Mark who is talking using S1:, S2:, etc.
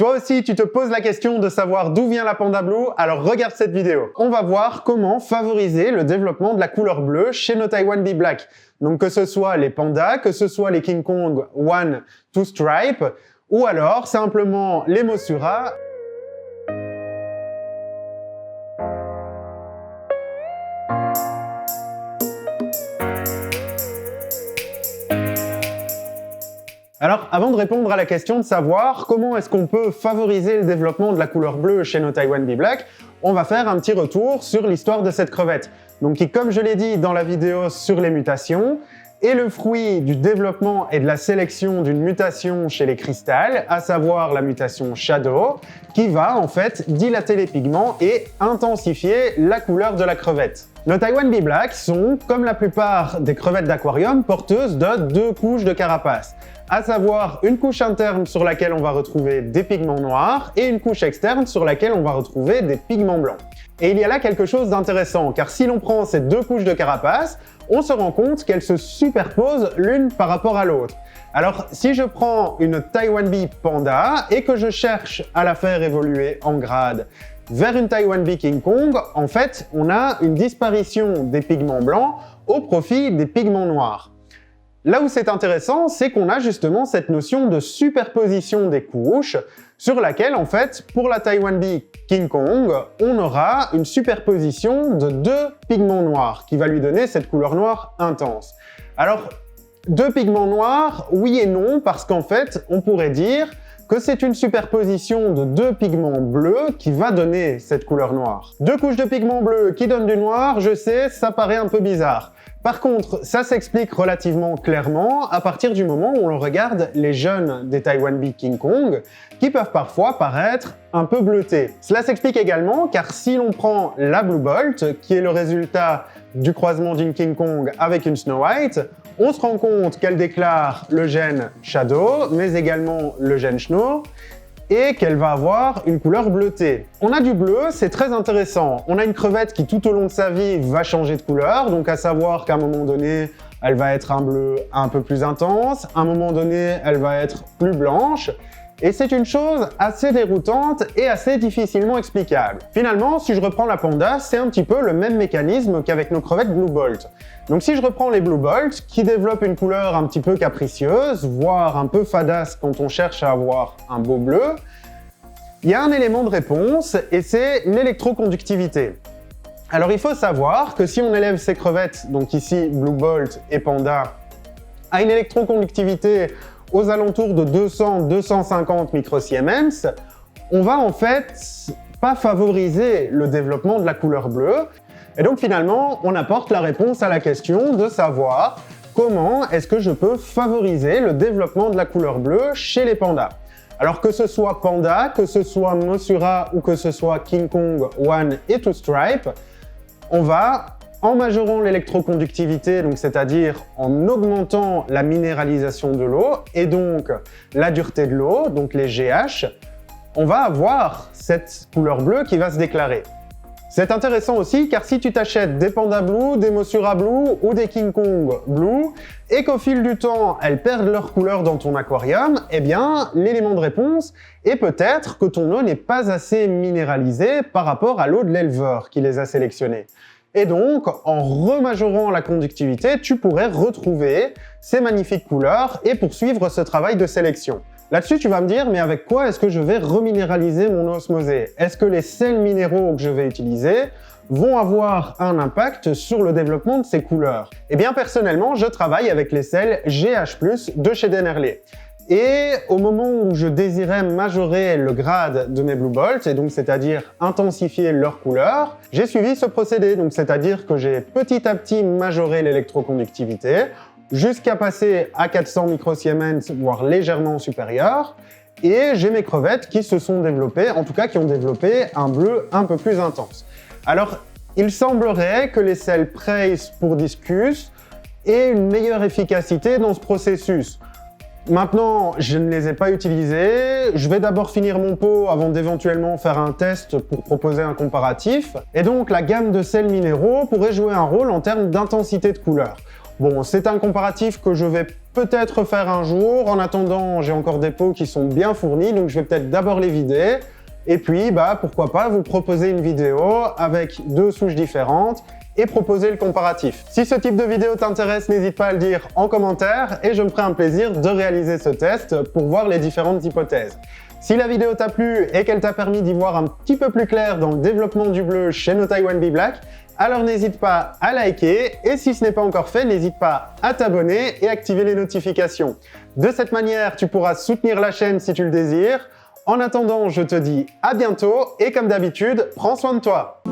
S1: Toi aussi, tu te poses la question de savoir d'où vient la Panda Blue? Alors regarde cette vidéo. On va voir comment favoriser le développement de la couleur bleue chez nos Taiwan Bee Black. Donc que ce soit les pandas, que ce soit les King Kong One Two Stripe, ou alors simplement les Mossura. Alors, avant de répondre à la question de savoir comment est-ce qu'on peut favoriser le développement de la couleur bleue chez nos Taiwan Bee Black, on va faire un petit retour sur l'histoire de cette crevette. Donc qui, comme je l'ai dit dans la vidéo sur les mutations, est le fruit du développement et de la sélection d'une mutation chez les cristals, à savoir la mutation Shadow, qui va en fait dilater les pigments et intensifier la couleur de la crevette. Nos Taiwan Bee Black sont, comme la plupart des crevettes d'aquarium, porteuses de deux couches de carapace, à savoir une couche interne sur laquelle on va retrouver des pigments noirs et une couche externe sur laquelle on va retrouver des pigments blancs. Et il y a là quelque chose d'intéressant, car si l'on prend ces deux couches de carapace, on se rend compte qu'elles se superposent l'une par rapport à l'autre. Alors, si je prends une Taiwan Bee Panda et que je cherche à la faire évoluer en grade vers une Taiwan Bee King Kong, en fait, on a une disparition des pigments blancs au profit des pigments noirs. Là où c'est intéressant, c'est qu'on a justement cette notion de superposition des couches sur laquelle, en fait, pour la Taiwan Bee King Kong, on aura une superposition de deux pigments noirs qui va lui donner cette couleur noire intense. Alors, deux pigments noirs, oui et non, parce qu'en fait, on pourrait dire que c'est une superposition de deux pigments bleus qui va donner cette couleur noire. Deux couches de pigments bleus qui donnent du noir, je sais, ça paraît un peu bizarre. Par contre, ça s'explique relativement clairement à partir du moment où on regarde les jeunes des Taiwan Bee King Kong qui peuvent parfois paraître un peu bleutés. Cela s'explique également car si l'on prend la Blue Bolt, qui est le résultat du croisement d'une King Kong avec une Snow White, on se rend compte qu'elle déclare le gène Shadow, mais également le gène Snow, et qu'elle va avoir une couleur bleutée. On a du bleu, c'est très intéressant. On a une crevette qui tout au long de sa vie va changer de couleur, donc à savoir qu'à un moment donné, elle va être un bleu un peu plus intense, à un moment donné, elle va être plus blanche, et c'est une chose assez déroutante et assez difficilement explicable. Finalement, si je reprends la Panda, c'est un petit peu le même mécanisme qu'avec nos crevettes Blue Bolt. Donc si je reprends les Blue Bolt, qui développent une couleur un petit peu capricieuse, voire un peu fadasse quand on cherche à avoir un beau bleu, il y a un élément de réponse, et c'est l'électroconductivité. Alors il faut savoir que si on élève ces crevettes, donc ici Blue Bolt et Panda, à une électroconductivité aux alentours de 200-250 microsiemens, on va en fait pas favoriser le développement de la couleur bleue. Et donc finalement, on apporte la réponse à la question de savoir comment est-ce que je peux favoriser le développement de la couleur bleue chez les pandas. Alors que ce soit Panda, que ce soit Mossura ou que ce soit King Kong One et Two Stripe, on va, en majorant l'électroconductivité, donc c'est-à-dire en augmentant la minéralisation de l'eau et donc la dureté de l'eau, donc les GH, on va avoir cette couleur bleue qui va se déclarer. C'est intéressant aussi car si tu t'achètes des Panda Blue, des Mossura Blue ou des King Kong Blue et qu'au fil du temps elles perdent leur couleur dans ton aquarium, eh bien l'élément de réponse est peut-être que ton eau n'est pas assez minéralisée par rapport à l'eau de l'éleveur qui les a sélectionnés. Et donc, en remajorant la conductivité, tu pourrais retrouver ces magnifiques couleurs et poursuivre ce travail de sélection. Là-dessus, tu vas me dire, mais avec quoi est-ce que je vais reminéraliser mon eau osmosée? Est-ce que les sels minéraux que je vais utiliser vont avoir un impact sur le développement de ces couleurs? Eh bien, personnellement, je travaille avec les sels GH+, de chez Dennerley. Et au moment où je désirais majorer le grade de mes Blue Bolt, et donc c'est-à-dire intensifier leur couleur, j'ai suivi ce procédé, donc c'est-à-dire que j'ai petit à petit majoré l'électroconductivité jusqu'à passer à 400 microsiemens, voire légèrement supérieur, et j'ai mes crevettes qui se sont développées, en tout cas qui ont développé un bleu un peu plus intense. Alors, il semblerait que les sels Praise pour Discus aient une meilleure efficacité dans ce processus. Maintenant, je ne les ai pas utilisés, je vais d'abord finir mon pot avant d'éventuellement faire un test pour proposer un comparatif, et donc la gamme de sels minéraux pourrait jouer un rôle en termes d'intensité de couleur. Bon, c'est un comparatif que je vais peut-être faire un jour. En attendant, j'ai encore des pots qui sont bien fournis, donc je vais peut-être d'abord les vider. Et puis, pourquoi pas vous proposer une vidéo avec 2 souches différentes et proposer le comparatif. Si ce type de vidéo t'intéresse, n'hésite pas à le dire en commentaire et je me ferai un plaisir de réaliser ce test pour voir les différentes hypothèses. Si la vidéo t'a plu et qu'elle t'a permis d'y voir un petit peu plus clair dans le développement du bleu chez No Taiwan Bee Black, alors n'hésite pas à liker et si ce n'est pas encore fait, n'hésite pas à t'abonner et activer les notifications. De cette manière, tu pourras soutenir la chaîne si tu le désires. En attendant, je te dis à bientôt et comme d'habitude, prends soin de toi.